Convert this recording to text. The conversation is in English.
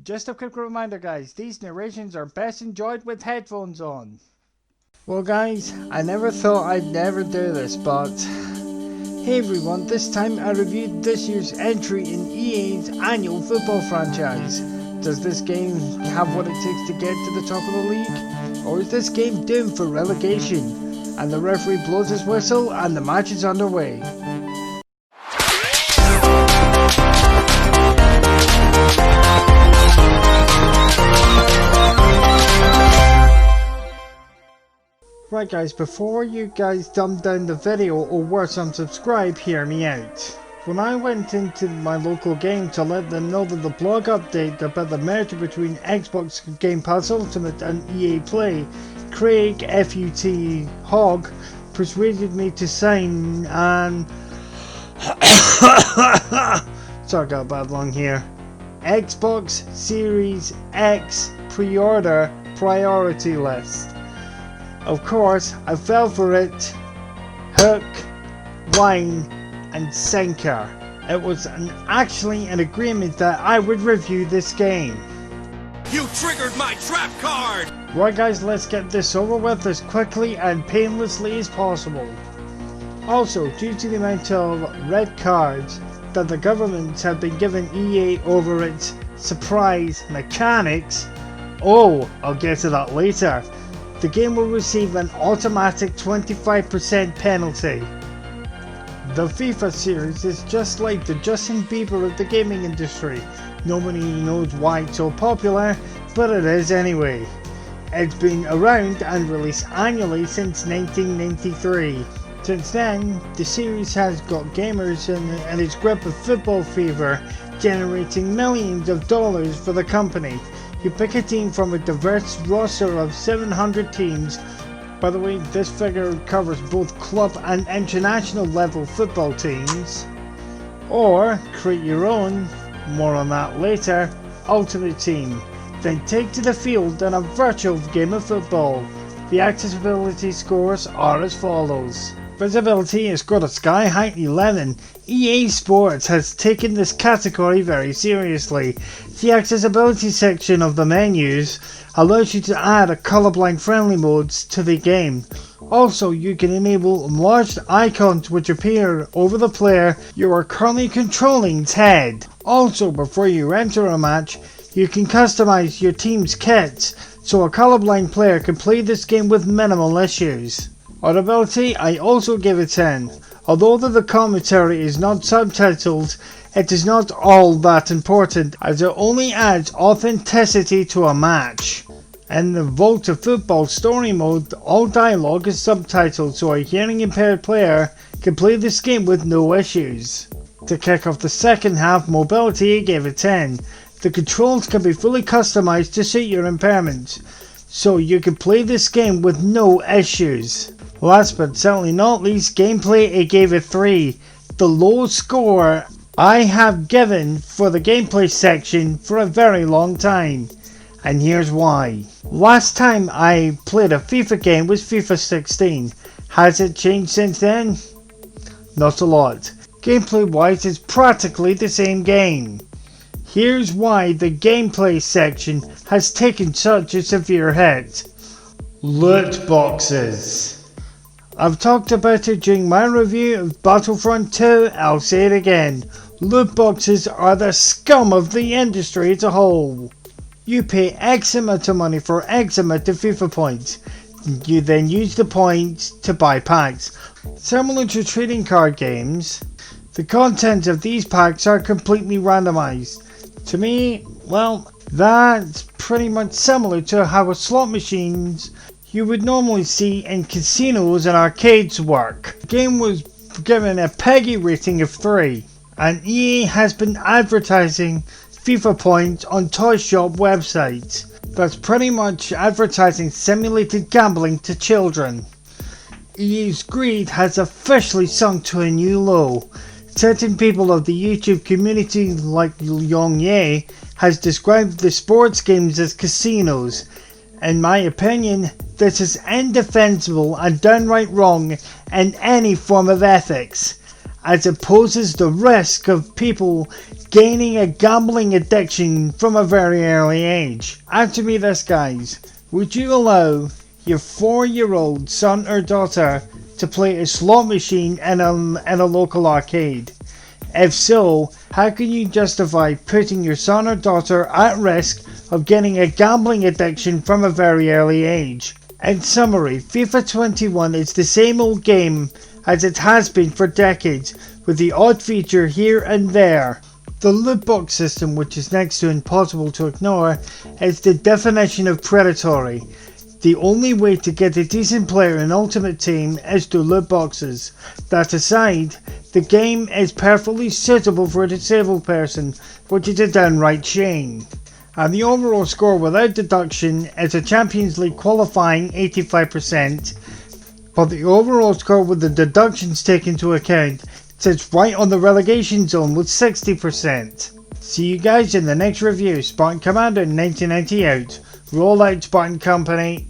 Just a quick reminder guys, these narrations are best enjoyed with headphones on. Well guys, I never thought I'd never do this, but hey everyone, this time I reviewed this year's entry in EA's annual football franchise. Does this game have what it takes to get to the top of the league? Or is this game doomed for relegation? And the referee blows his whistle and the match is underway. Right guys, before you guys dumb down the video or worse unsubscribe, hear me out. When I went into my local game to let them know that the blog update about the merger between Xbox Game Pass Ultimate and EA Play, Craig FUT Hogg persuaded me to sign and sorry, I got a bad lung here. Xbox Series X pre-order priority list. Of course, I fell for it, hook, line and sinker. It was actually an agreement that I would review this game. You triggered my trap card! Right guys, let's get this over with as quickly and painlessly as possible. Also, due to the amount of red cards that the government have been giving EA over its surprise mechanics, I'll get to that later. The game will receive an automatic 25% penalty. The FIFA series is just like the Justin Bieber of the gaming industry. Nobody knows why it's so popular, but it is anyway. It's been around and released annually since 1993. Since then, the series has got gamers in its grip of football fever, generating millions of dollars for the company. You pick a team from a diverse roster of 700 teams. By the way, this figure covers both club and international level football teams. Or create your own, more on that later, ultimate team. Then take to the field in a virtual game of football. The accessibility scores are as follows. Visibility is got a sky high 11. EA Sports has taken this category very seriously. The accessibility section of the menus allows you to add a colorblind friendly modes to the game. Also, you can enable enlarged icons which appear over the player you are currently controlling's head. Also, before you enter a match, you can customize your team's kits so a colorblind player can play this game with minimal issues. Audibility, I also give it 10. Although the commentary is not subtitled, it is not all that important as it only adds authenticity to a match. In the Vault of Football story mode, all dialogue is subtitled so a hearing impaired player can play this game with no issues. To kick off the second half, mobility, I gave it 10. The controls can be fully customized to suit your impairment, so you can play this game with no issues. Last but certainly not least, gameplay, I gave it 3. The lowest score I have given for the gameplay section for a very long time. And here's why. Last time I played a FIFA game was FIFA 16. Has it changed since then? Not a lot. Gameplay wise, it's practically the same game. Here's why the gameplay section has taken such a severe hit. Loot boxes. I've talked about it during my review of Battlefront 2, I'll say it again. Loot boxes are the scum of the industry as a whole. You pay X amount of money for X amount of FIFA points. You then use the points to buy packs. Similar to trading card games, the contents of these packs are completely randomized. To me, well, that's pretty much similar to how a slot machines you would normally see in casinos and arcades work. The game was given a PEGI rating of 3, and EA has been advertising FIFA points on toy shop websites. That's pretty much advertising simulated gambling to children. EA's greed has officially sunk to a new low. Certain people of the YouTube community like Yong Ye has described the sports games as casinos. In my opinion, this is indefensible and downright wrong in any form of ethics, as it poses the risk of people gaining a gambling addiction from a very early age. Answer me this, guys. Would you allow your 4-year-old son or daughter to play a slot machine in a local arcade? If so, how can you justify putting your son or daughter at risk of getting a gambling addiction from a very early age? In summary, FIFA 21 is the same old game as it has been for decades, with the odd feature here and there. The loot box system, which is next to impossible to ignore, is the definition of predatory. The only way to get a decent player in Ultimate Team is through loot boxes. That aside, the game is perfectly suitable for a disabled person, which is a downright shame. And the overall score without deduction is a Champions League qualifying 85%, but the overall score with the deductions taken into account sits right on the relegation zone with 60%. See you guys in the next review. Spartan Commander 1990 out. Roll out, Spartan Company.